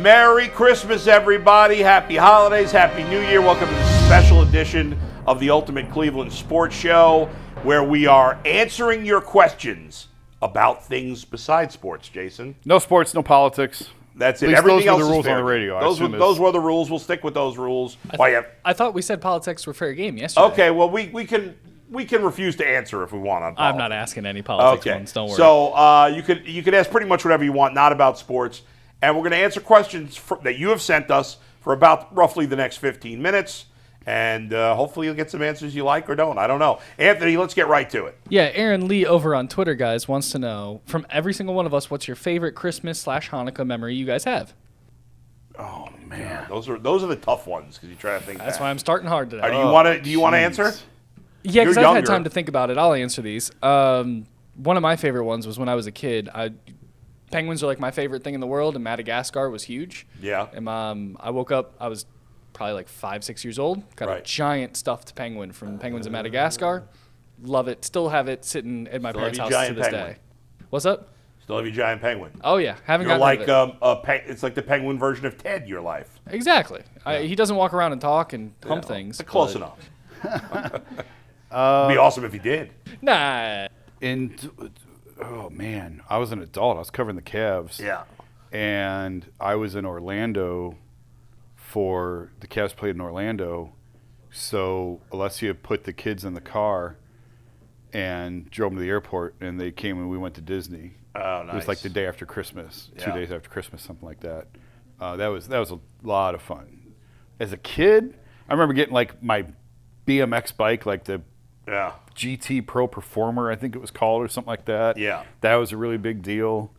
Merry Christmas, everybody. Happy holidays. Happy New Year. Welcome to this special edition of the Ultimate Cleveland Sports Show, where we are answering your questions about things besides sports, Jason. No sports, no politics. That's it. At least Everything those else were the rules is fair. on the radio. Those were the rules. We'll stick with those rules. I thought we said politics were fair game yesterday. Okay, well, we can refuse to answer if we want on politics. I'm not asking any politics ones, don't worry. So you could ask pretty much whatever you want, not about sports. And we're going to answer questions that you have sent us for about roughly the next 15 minutes. And hopefully you'll get some answers you like or don't. I don't know. Anthony, let's get right to it. Yeah, Aaron Lee over on Twitter, guys, wants to know from every single one of us, what's your favorite Christmas/Hanukkah memory you guys have? Oh man, those are the tough ones because you try to think. That's why I'm starting hard today. Do you want to answer? Yeah, because I've had time to think about it. I'll answer these. One of my favorite ones was when I was a kid. Penguins are like my favorite thing in the world, and Madagascar was huge. Yeah. And I woke up, I was probably like 5-6 years old. Got a giant stuffed penguin from Penguins of Madagascar. Love it. Still have it sitting at my parents' house to this day. What's up? Still have your giant penguin. Oh yeah, haven't You're gotten like rid of it. it's like the penguin version of Ted. Your life. Exactly. He doesn't walk around and talk and hump things. Close enough. It'd be awesome if he did. Nah. Oh man, I was an adult. I was covering the Cavs. Yeah. And I was in Orlando for the Cavs played in Orlando. So Alessia put the kids in the car and drove them to the airport, and they came and we went to Disney. Oh, nice. It was like the day after Christmas, 2 Yeah. days after Christmas, something like that. That was a lot of fun. As a kid, I remember getting like my BMX bike, like the GT Pro Performer, I think it was called, or something like that. Yeah. That was a really big deal.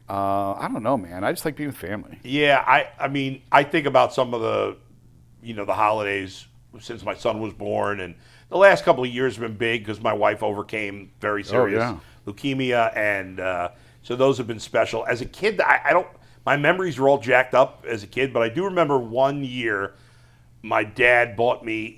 I don't know, man. I just like being with family. Yeah, I mean, I think about some of the, the holidays since my son was born, and the last couple of years have been big because my wife overcame very serious leukemia, and so those have been special. As a kid, my memories are all jacked up as a kid, but I do remember one year my dad bought me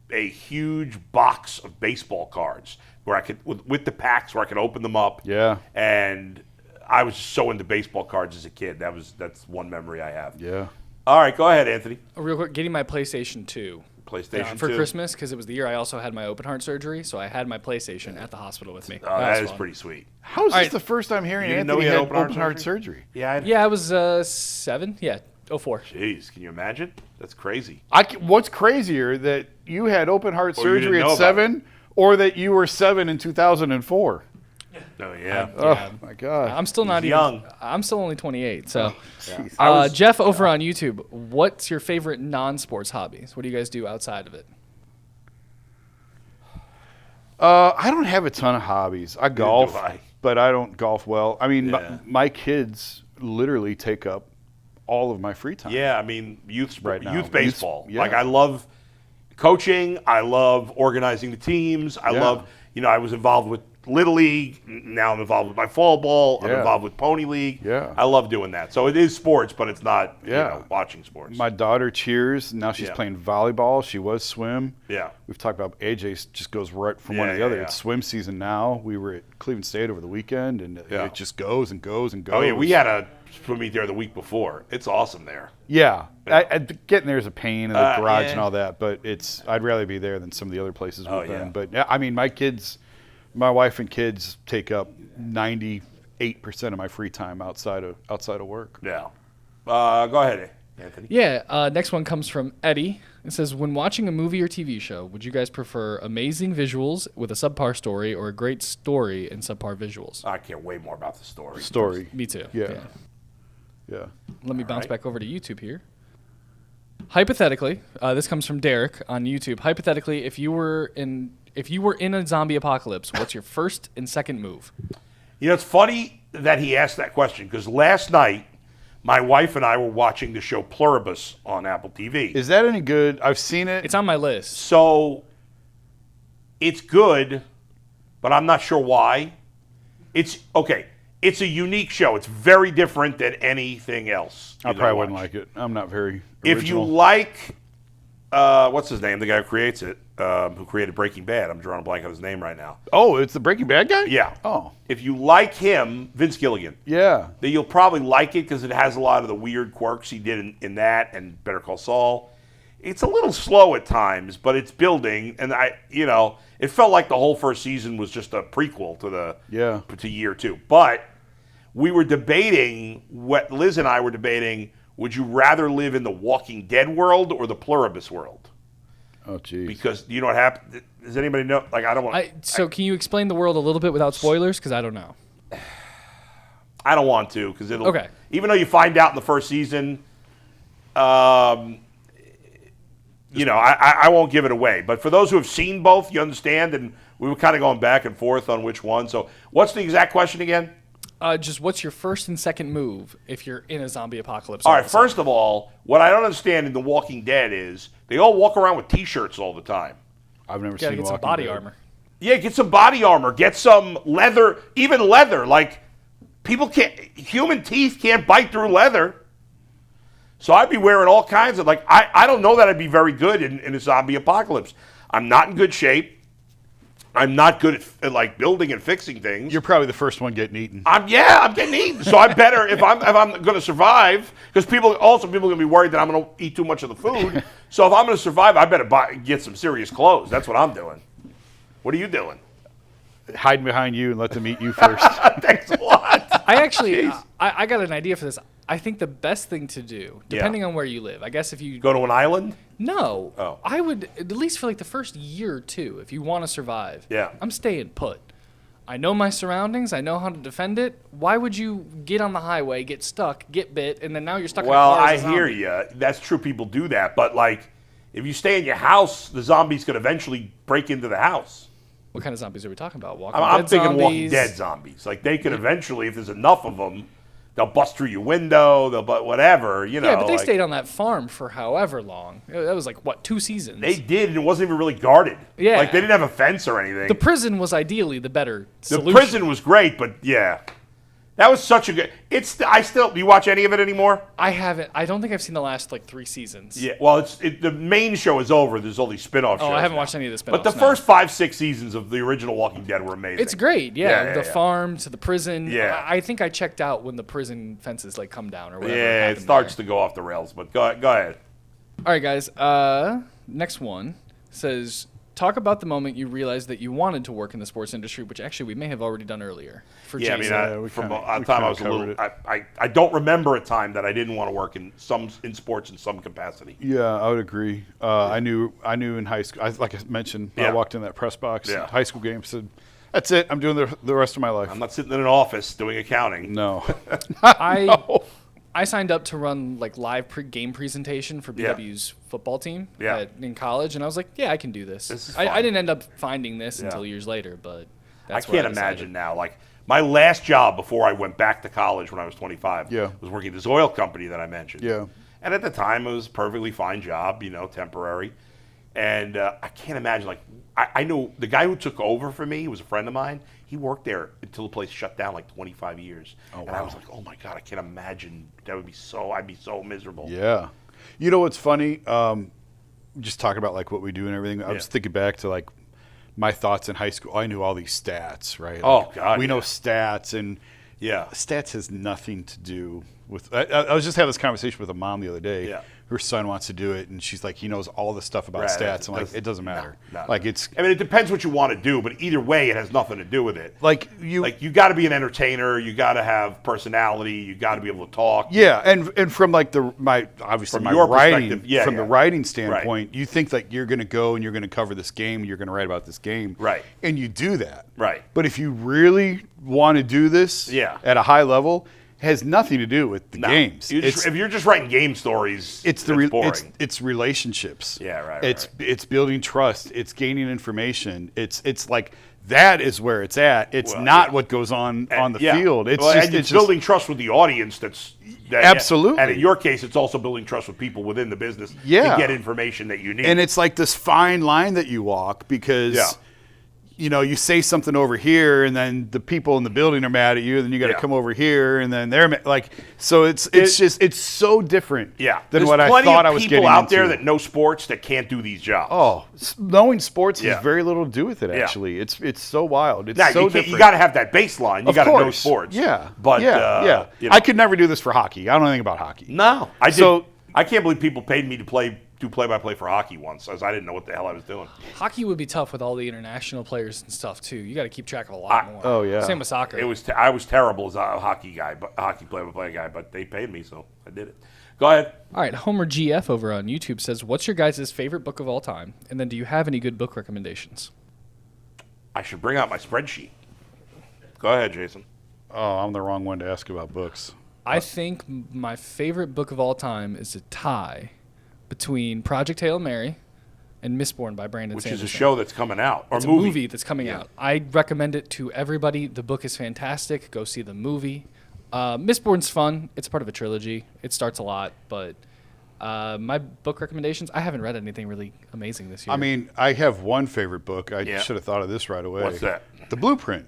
a huge box of baseball cards where I could, with the packs where I could open them up. Yeah. And I was so into baseball cards as a kid. That's one memory I have. Yeah. All right, go ahead, Anthony. Real quick, getting my PlayStation 2. PlayStation 2. For Christmas, because it was the year I also had my open heart surgery, so I had my PlayStation at the hospital with me. Oh, that is pretty sweet. How is this the first time hearing Anthony had open heart surgery? Yeah, I was 7. Yeah, 04. Jeez, can you imagine? That's crazy. What's crazier, that you had open heart surgery at 7, or that you were 7 in 2004? Oh, yeah. Oh, my God. I'm still not young. I'm still only 28, so. Yeah. Jeff over on YouTube, what's your favorite non-sports hobbies? What do you guys do outside of it? I don't have a ton of hobbies. I golf, but I don't golf well. I mean, my kids literally take up all of my free time. Yeah, I mean, youth baseball. Yeah. Like, I love coaching. I love organizing the teams. I love, I was involved with Little League. Now I'm involved with my fall ball. I'm involved with Pony League. Yeah. I love doing that. So it is sports, but it's not watching sports. My daughter cheers. Now she's playing volleyball. She was swim. Yeah. We've talked about AJ just goes right from one to the other. It's swim season now. We were at Cleveland State over the weekend, and it just goes and goes and goes. Oh, yeah. We had a swim meet there the week before. It's awesome there. Yeah. Getting there is a pain in the garage and all that, but I'd rather be there than some of the other places we've been. But, I mean, my wife and kids take up 98% of my free time outside of work. Yeah. Go ahead, Anthony. Yeah. Next one comes from Eddie. It says, when watching a movie or TV show, would you guys prefer amazing visuals with a subpar story or a great story and subpar visuals? I care way more about the story. Story. Me too. Yeah. Let me bounce back over to YouTube here. Hypothetically, this comes from Derek on YouTube. Hypothetically, if you were in a zombie apocalypse, what's your first and second move? It's funny that he asked that question because last night my wife and I were watching the show Pluribus on Apple TV. Is that any good? I've seen it. It's on my list. So it's good, but I'm not sure why. It's okay. It's a unique show. It's very different than anything else. I probably wouldn't like it. I'm not very original. If you like What's his name? The guy who creates it, who created Breaking Bad. I'm drawing a blank on his name right now. Oh, it's the Breaking Bad guy? Yeah. Oh. If you like him, Vince Gilligan. Yeah. Then you'll probably like it because it has a lot of the weird quirks he did in that and Better Call Saul. It's a little slow at times, but it's building, and it felt like the whole first season was just a prequel to year 2. But we were debating, what Liz and I were debating, would you rather live in the Walking Dead world or the Pluribus world? Oh, geez. Because you know what happened? Does anybody know? Like, I don't want. So can you explain the world a little bit without spoilers? Because I don't know. I don't want to, because it'll. Okay. Even though you find out in the first season, I won't give it away. But for those who have seen both, you understand, and we were kind of going back and forth on which one. So, what's the exact question again? Just what's your first and second move if you're in a zombie apocalypse? All right, first of all, what I don't understand in The Walking Dead is they all walk around with T-shirts all the time. I've never Gotta seen get some Walking body Dead. armor. Yeah, get some body armor. Get some leather, even leather. Like, human teeth can't bite through leather. So I'd be wearing all kinds of, I don't know that I'd be very good in a zombie apocalypse. I'm not in good shape. I'm not good at building and fixing things. You're probably the first one getting eaten. I'm getting eaten. So I'm better if I'm going to survive, because people are going to be worried that I'm going to eat too much of the food. So if I'm going to survive, I better get some serious clothes. That's what I'm doing. What are you doing? Hiding behind you and let them eat you first. Thanks a lot. I actually, I got an idea for this. I think the best thing to do, depending on where you live, I guess if you Go to an island? No. Oh. I would, at least for the first year or two, if you want to survive, Yeah. I'm staying put. I know my surroundings. I know how to defend it. Why would you get on the highway, get stuck, get bit, and then now you're stuck in a Well, car I as a zombie? hear you. That's true. People do that. But, if you stay in your house, the zombies could eventually break into the house. What kind of zombies are we talking about? Walking I'm Dead thinking zombies? Walking Dead zombies. They could eventually, if there's enough of them, they'll bust through your window. They'll whatever. Yeah, but they stayed on that farm for however long. That was 2 seasons. They did, and it wasn't even really guarded. Yeah. They didn't have a fence or anything. The prison was ideally the better solution. The prison was great, but yeah. That was such a good. Do you watch any of it anymore? I haven't. I don't think I've seen the last 3 seasons. Yeah. Well, the main show is over. There's all these spin-off shows. Oh, I haven't now. watched any of the spin-offs. But the first 5, 6 seasons of the original Walking Dead were amazing. It's great. Yeah, the farm to the prison. Yeah. I think I checked out when the prison fences come down or whatever. Yeah, it starts to go off the rails. But go ahead. All right, guys. Next one says, talk about the moment you realized that you wanted to work in the sports industry, which actually we may have already done earlier. For Yeah, Jason. I mean, from a time I was a little. it. I don't remember a time that I didn't want to work in sports in some capacity. Yeah, I would agree. I knew in high school, like I mentioned, I walked in that press box, high school game, said, that's it, I'm doing the rest of my life. I'm not sitting in an office doing accounting. No. I signed up to run live game presentation for BW's football team in college, and I was like, yeah, I can do this. This is fun. I didn't end up finding this until years later, but that's I can't imagine now. My last job before I went back to college when I was 25 was working at this oil company that I mentioned. Yeah. And at the time, it was a perfectly fine job, temporary. And I can't imagine, I know the guy who took over for me, he was a friend of mine. He worked there until the place shut down 25 years. Oh, wow. And I was like, oh my God, I can't imagine. I'd be so miserable. Yeah. You know what's funny? Just talking about what we do and everything. I was thinking back to my thoughts in high school. I knew all these stats, right? Oh God. We know stats, and stats has nothing to do with. I was just having this conversation with a mom the other day. Yeah. Her son wants to do it, and she's like, he knows all the stuff about stats. I'm like, it doesn't matter. No. It's. I mean, it depends what you want to do, but either way, it has nothing to do with it. You got to be an entertainer. You got to have personality. You got to be able to talk. Yeah, and from my your writing, perspective, from the writing standpoint, you think you're going to go and you're going to cover this game and you're going to write about this game, right? And you do that, right? But if you really want to do this, at a high level, it has nothing to do with the games. If you're just writing game stories, it's boring. It's relationships. Yeah, right. It's building trust. It's gaining information. It's that is where it's at. It's not what goes on the field. It's building trust with the audience. Absolutely. And in your case, it's also building trust with people within the business to get information that you need. And it's this fine line that you walk because you say something over here, and then the people in the building are mad at you, and then you got to come over here, and then they're like, so it's so different. Yeah, than there's what I thought I was getting into. people out there that know sports that can't do these jobs. Oh, knowing sports has very little to do with it. Actually, it's so wild. It's so different. You got to have that baseline. You got to know sports. Yeah, but I could never do this for hockey. I don't know anything about hockey. No, I can't believe people paid me to do play-by-play for hockey once, as I didn't know what the hell I was doing. Hockey would be tough with all the international players and stuff too. You got to keep track of a lot more. Oh yeah. Same with soccer. I was terrible as a hockey play-by-play guy, but they paid me, so I did it. Go ahead. All right, Homer GF over on YouTube says, "What's your guys' favorite book of all time? And then, do you have any good book recommendations?" I should bring out my spreadsheet. Go ahead, Jason. Oh, I'm the wrong one to ask about books. I think my favorite book of all time is a tie between Project Hail Mary and Mistborn by Brandon Sanderson. Which is a show that's coming out, or it's a movie that's coming out. I recommend it to everybody. The book is fantastic. Go see the movie. Mistborn's fun. It's part of a trilogy. It starts a lot, but my book recommendations, I haven't read anything really amazing this year. I mean, I have one favorite book. I should have thought of this right away. What's that? The Blueprint.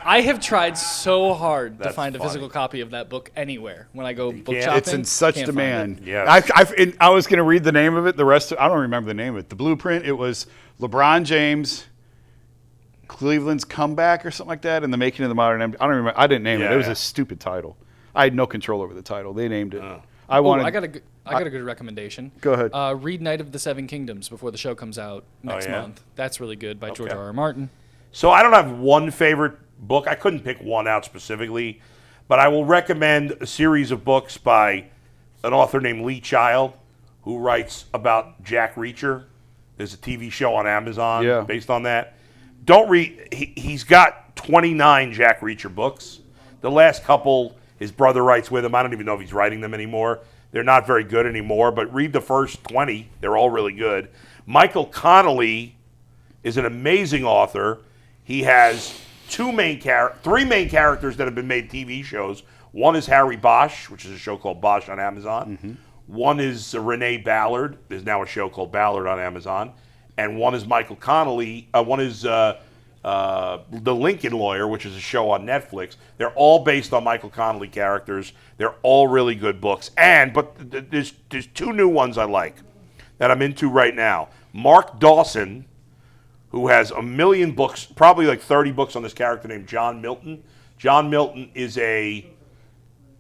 I have tried so hard to find a physical copy of that book anywhere. When I go book shopping, it's in such demand. Yeah, I was going to read the name of it. I don't remember the name of it. The Blueprint. It was LeBron James, Cleveland's comeback or something like that, and the making of the modern NBA. I don't remember. I didn't name it. It was a stupid title. I had no control over the title. They named it. I got a good recommendation. Go ahead. Read Night of the Seven Kingdoms before the show comes out next month. That's really good by George R.R. Martin. So I don't have one favorite book. I couldn't pick one out specifically, but I will recommend a series of books by an author named Lee Child, who writes about Jack Reacher. There's a TV show on Amazon based on that. Don't read. He's got 29 Jack Reacher books. The last couple, his brother writes with him. I don't even know if he's writing them anymore. They're not very good anymore, but read the first 20. They're all really good. Michael Connelly is an amazing author. He has three main characters that have been made TV shows. One is Harry Bosch, which is a show called Bosch on Amazon. Mm-hmm. One is Renee Ballard. There's now a show called Ballard on Amazon. And one is Michael Connelly. One is The Lincoln Lawyer, which is a show on Netflix. They're all based on Michael Connelly characters. They're all really good books. But there's two new ones I like that I'm into right now. Mark Dawson, who has a million books, probably like 30 books on this character named John Milton. John Milton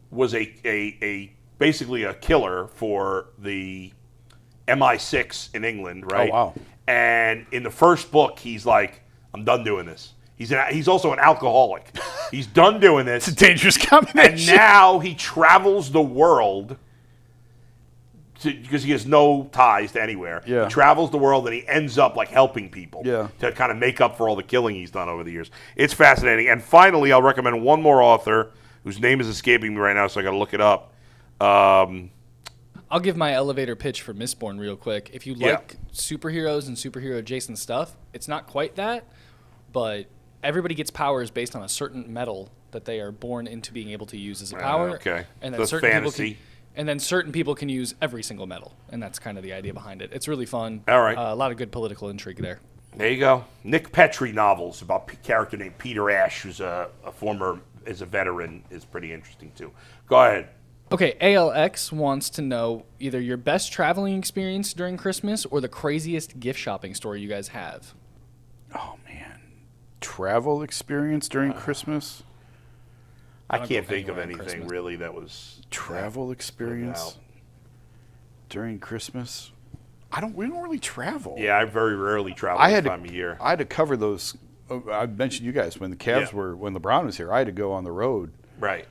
was basically a killer for the MI6 in England, right? Oh, wow. And in the first book, he's like, I'm done doing this. He's also an alcoholic. He's done doing this. It's a dangerous combination. And now he travels the world because he has no ties to anywhere. Yeah. He travels the world and he ends up like helping people to kind of make up for all the killing he's done over the years. It's fascinating. And finally, I'll recommend one more author whose name is escaping me right now, so I got to look it up. I'll give my elevator pitch for Mistborn real quick. If you like superheroes and superhero adjacent stuff, it's not quite that, but everybody gets powers based on a certain metal that they are born into being able to use as a power. Okay. And then That's fantasy. Certain people can use every single metal, and that's kind of the idea behind it. It's really fun. All right. A lot of good political intrigue there. There you go. Nick Petrie novels about a character named Peter Ash, who's a veteran, is pretty interesting too. Go ahead. Okay, ALX wants to know either your best traveling experience during Christmas or the craziest gift shopping story you guys have. Oh, man. Travel experience during Christmas? I can't think of anything really that was... Travel experience during Christmas? We don't really travel. Yeah, I very rarely travel this time of year. I had to cover those... I mentioned you guys when the Cavs when LeBron was here, I had to go on the road. Right.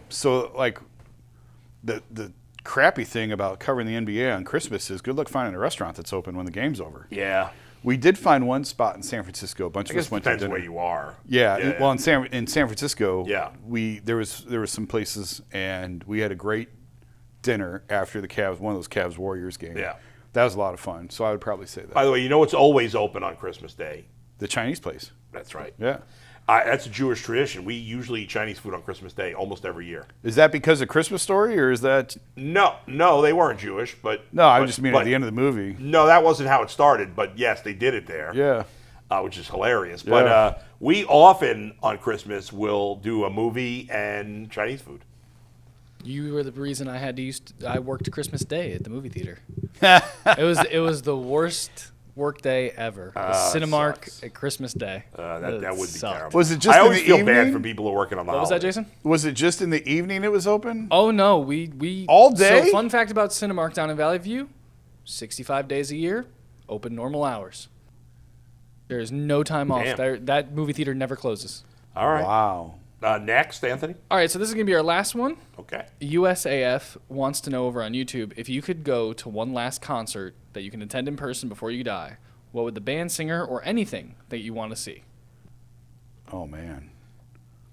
So, like... The crappy thing about covering the NBA on Christmas is good luck finding a restaurant that's open when the game's over. Yeah. We did find one spot in San Francisco. A bunch of us went to dinner. Depends where you are. Yeah. Well, in San Francisco, there was some places, and we had a great dinner after one of those Cavs Warriors games. Yeah. That was a lot of fun. So I would probably say that. By the way, you know what's always open on Christmas Day? The Chinese place. That's right. Yeah. That's a Jewish tradition. We usually eat Chinese food on Christmas Day almost every year. Is that because of Christmas Story, or is that? No, they weren't Jewish, but No, I just mean at the end of the movie. No, that wasn't how it started, but yes, they did it there. Yeah. Which is hilarious. Yeah. But we often on Christmas will do a movie and Chinese food. You were the reason I worked Christmas Day at the movie theater. It was the worst work day ever. The Cinemark sucks. at Christmas Day. That would be sucked. terrible. Was it just I in always the feel evening? bad for people who are working on the What was that, holidays. Jason? Was it just in the evening it was open? Oh no, we All day? So fun fact about Cinemark down in Valley View: 65 days a year, open normal hours. There is no time off. Damn. That movie theater never closes. All right. Wow. Next, Anthony. All right, so this is gonna be our last one. Okay. USAF wants to know over on YouTube, if you could go to one last concert that you can attend in person before you die, what would the band, singer, or anything that you want to see? Oh man.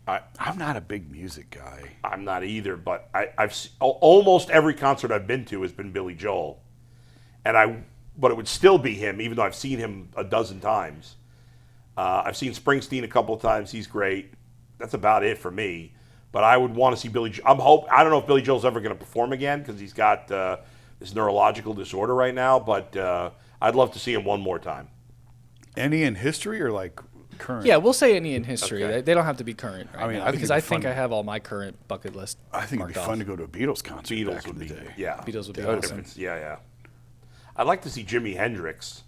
I, I'm not a big music guy. I'm not either, but almost every concert I've been to has been Billy Joel, but it would still be him, even though I've seen him a dozen times. I've seen Springsteen a couple of times. He's great. That's about it for me. But I would want to see Billy Joel. I don't know if Billy Joel's ever going to perform again because he's got this neurological disorder right now, but I'd love to see him one more time. Any in history or like current? Yeah, we'll say any in history. Okay. They don't have to be current right I mean, now, I think because it'd be I think fun. I have all my current bucket list I think it'd be marked fun to off. go to a Beatles concert Beatles back would in the be, day. yeah. Beatles would be That would've awesome. Yeah. I'd like to see Jimi Hendrix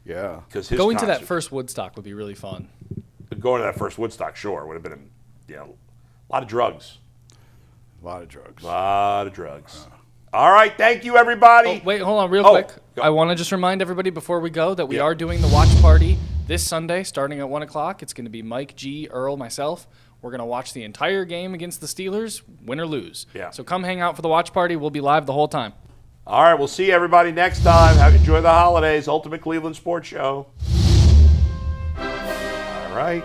Yeah. because his Going to that concert- first Woodstock would be really fun. going to that first Woodstock, sure, would have been a lot of drugs. A lot of drugs. All right, thank you, everybody. Oh, wait, hold on real Oh, quick. go. I want to just remind everybody before we go that we Yeah. are doing the watch party this Sunday starting at 1 o'clock. It's going to be Mike, G, Earl, myself. We're going to watch the entire game against the Steelers, win or lose. Yeah. So come hang out for the watch party. We'll be live the whole time. All right, we'll see everybody next time. Enjoy the holidays. Ultimate Cleveland Sports Show. All right.